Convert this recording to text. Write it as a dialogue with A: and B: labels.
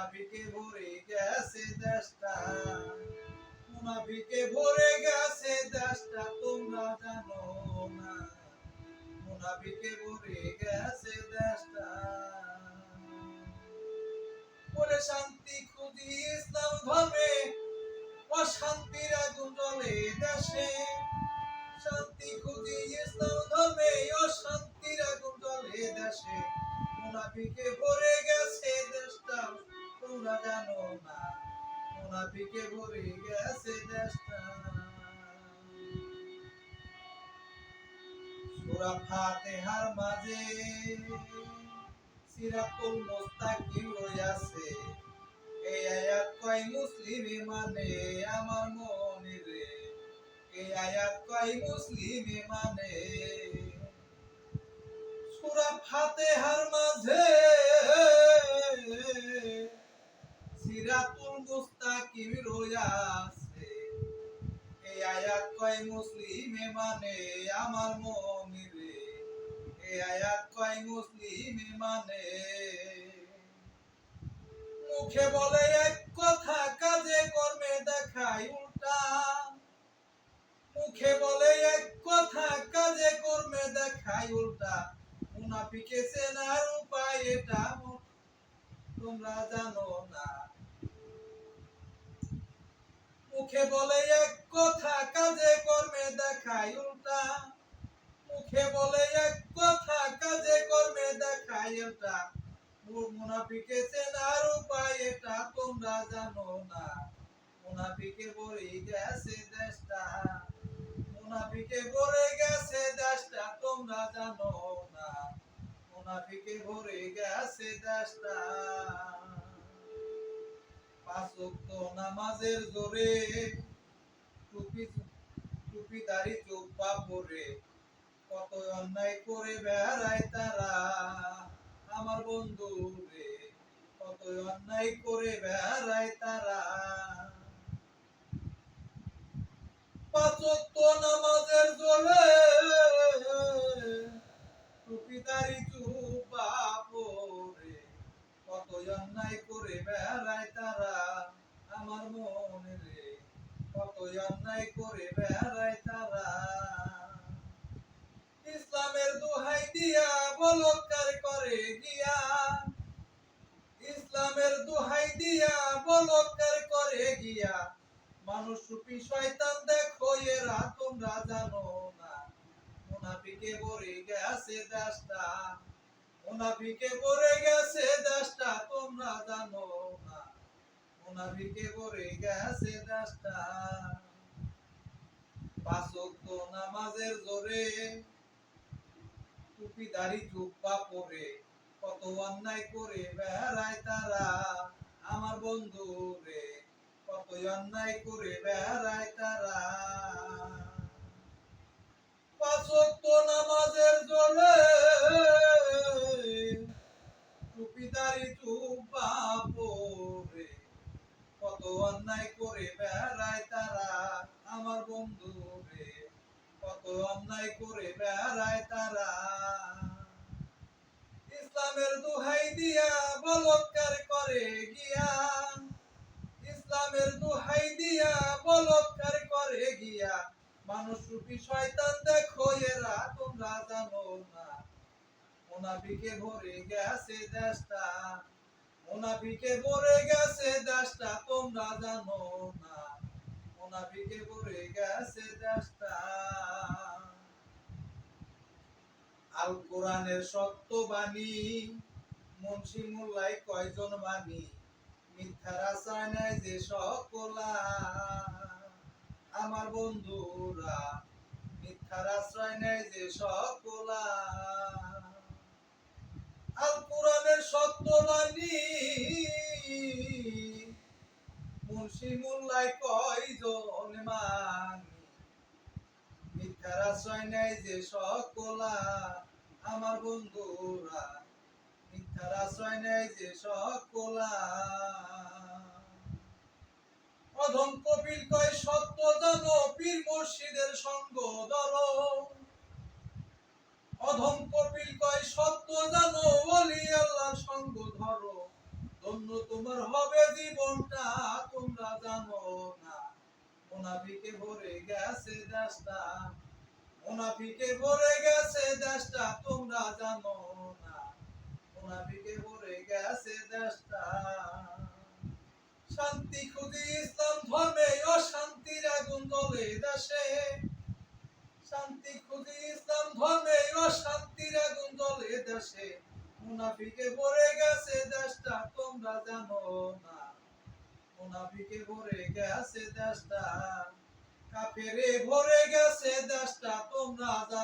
A: মুনাফিকে ভরে গেছে দেশটা, মুনাফিকে ভরে গেছে দেশটা তোমরা জানো না, মুনাফিকে ভরে গেছে দেশটা। বলে শান্তি খুঁজি ইসলাম ধর্মে, অশান্তির আগুন জ্বলে দেশে, শান্তি খুঁজি ইসলাম ধর্মে, অশান্তির আগুন জ্বলে দেশে, মুনাফিকে ভরে গেছে দেশটা তোমরা জানো না, মুনাফিকে ভরে গেছে দেশটা। সূরা ফাতিহার মাঝে সিরাতুল মুস্তাকিম রয়েছে, এই আয়াত কয় মুসলিমে মানে আমার মনে রে, এই আয়াত কয় মুসলিমে মানে। সূরা ফাতিহার মাঝে সিরাতুল মুস্তাকিম রয়েছে, এই আয়াত কয় মুসলিমে মানে আমার মনে রে, এই আয়াত কয় মুসলিমে মানে। মুখে বলে এক কথা কাজে কর্মে দেখায় উল্টা, মুখে বলে এক কথা কাজে কর্মে দেখায় উল্টা, মুনাফিকে চেনার উপায় এটা তোমরা জানো না। মুখে বলে এক কথা কাজে কর্মে দেখায় উল্টা, মুখে বলে এক কথা কাজে কর্মে দেখায় উল্টা, মুনাফিকে চেনার উপায় এটা তোমরা জানো না, মুনাফিকে ভরে গেছে দেশটা, মুনাফিকে ভরে গেছে দেশটা তোমরা জানো না, মুনাফিকে ভরে গেছে দেশটা। পাঁচ ওয়াক্ত নামাজের জোরে টুপি টুপিদারি জুব্বা পরে কত অন্যায় করে বেড়ায় তারা, আমার বন্ধু রে কত অন্যায় করে বেড়ায় তারা। পাঁচ ওয়াক্ত নামাজের জোরে টুপিদারি জুব্বা পরে কত অন্যায় করে বেড়ায় তারা, আমার মনে রে কত অন্যায় করে বেড়ায় তারা। ইসলামের দোহাই দিয়া বলৎকার করে গিয়া, ইসলামের দোহাই দিয়া বলৎকার করে গিয়া, মানুষ রূপী শয়তান দেখো এরা তোমরা জানো না, মুনাফিকে ভরে গেছে দেশটা, মুনাফিকে ভরে গেছে দেশটা তোমরা জানো না, মুনাফিকে ভরে গেছে দেশটা। পাঁচ ওয়াক্ত নামাজের জোরে টুপিদারি জুব্বা পরে কত অন্যায় করে বেড়ায় তারা, আমার বন্ধু রে কত অন্যায় করে বেড়ায় তারা। পাঁচ ওয়াক্ত নামাজের জোরে টুপিদারি জুব্বা পরে কত অন্যায় করে বেড়ায় তারা, আমার বন্ধু রে কত অন্যায় করে বেড়ায় তারা। ইসলামের দোহাই দিয়া বলৎকার করে গিয়া, ইসলামের দোহাই দিয়া বলৎকার করে গিয়া, মানুষ রূপী শয়তান দেখো এরা তোমরা জানো না, মুনাফিকে ভরে গেছে দেশটা, মুনাফিকে ভরে গেছে দেশটা তোমরা জানো না, মুনাফিকে ভরে গেছে দেশটা। আল কোরআনের সত্য বাণী মুন্সি মোল্লাই কয়জন বাণী, মিথ্যার আশ্রয় নেয় যে সকলা, আমার বন্ধুরা মিথ্যার আশ্রয় নেয় যে সকলা। আল কোরআনের সত্য বাণী মুন্সি মোল্লাই কয়জন মানি, মিথ্যার আশ্রয় নেয় যে সকলা, আমার বন্ধুরা মিথ্যার আশ্রয় নেয় যে সকলা। অধম কপিল কয় সত্য জানো পীর মুর্শিদের সঙ্গ ধরো, অধম কপিল কয় সত্য জানো ওলি আল্লাহর সঙ্গ ধরো, ধন্য তোমার জীবনটা তোমরা জানো না মুনাফিকে ভরে গেছে দেশটা মুনাফিকে ভরে গেছে দেশটা তোমরা জানো না মুনাফিকে ভরে গেছে দেশটা শান্তি খুঁজি ইসলাম ধর্মে অশান্তির আগুন জ্বলে দেশে শান্তি খুঁজি ইসলাম ধর্মে অশান্তির আগুন জ্বলে দেশে মুনাফিকে ভরে গেছে দেশটা তোমরা জানো না মুনাফিকে ভরে গেছে দেশটা কাফেরে ভরে গেছে দেশটা তোমরা জানো